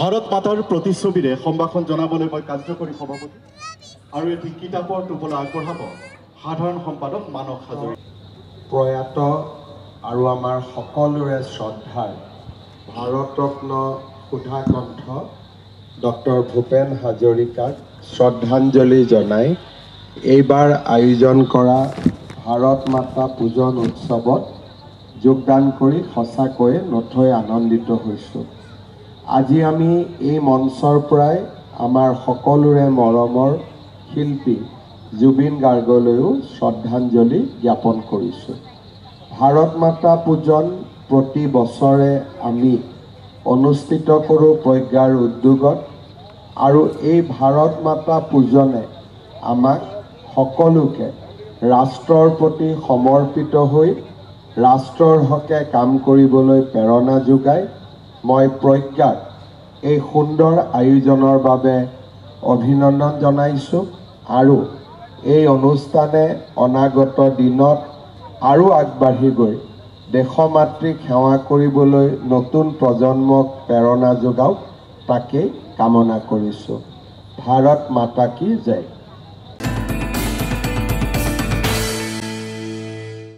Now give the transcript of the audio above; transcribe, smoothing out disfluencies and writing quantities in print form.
ভাৰত মাতাৰ প্ৰতিচ্ছবিৰে সম্ভাষণ জনাবলৈ মই কাৰ্যকৰী সভাপতি আৰু এটি কিতাপৰ টোপোলা আগবঢ়াব সাধাৰণ সম্পাদক মানস হাজৰিকা। প্ৰয়াত আৰু আমাৰ সকলোৰে শ্ৰদ্ধাৰ ভাৰতৰত্ন সুধাকণ্ঠ ডক্টৰ ভূপেন হাজৰিকাক শ্ৰদ্ধাঞ্জলি জনাই এইবাৰ আয়োজন কৰা ভাৰত মাতা পূজন উৎসৱত যোগদান কৰি সঁচাকৈয়ে নথৈ আনন্দিত হৈছোঁ। আজি আমি এই মঞ্চৰ পৰাই আমাৰ সকলোৰে মৰমৰ শিল্পী জুবিন গাৰ্গলৈও শ্ৰদ্ধাঞ্জলি জ্ঞাপন কৰিছোঁ। ভাৰত মাতা পূজন প্ৰতি বছৰে আমি অনুষ্ঠিত কৰোঁ প্ৰজ্ঞাৰ উদ্যোগত, আৰু এই ভাৰত মাতা পূজনে আমাক সকলোকে ৰাষ্ট্ৰৰ প্ৰতি সমৰ্পিত হৈ ৰাষ্ট্ৰৰ হকে কাম কৰিবলৈ প্ৰেৰণা যোগায়। মই প্ৰজ্ঞাক এই সুন্দৰ আয়োজনৰ বাবে অভিনন্দন জনাইছোঁ আৰু এই অনুষ্ঠানে অনাগত দিনত আৰু আগবাঢ়ি গৈ দেশমাতৃক সেৱা কৰিবলৈ নতুন প্ৰজন্মক প্ৰেৰণা যোগাওক, তাকেই কামনা কৰিছোঁ। ভাৰত মাতা কি জয়।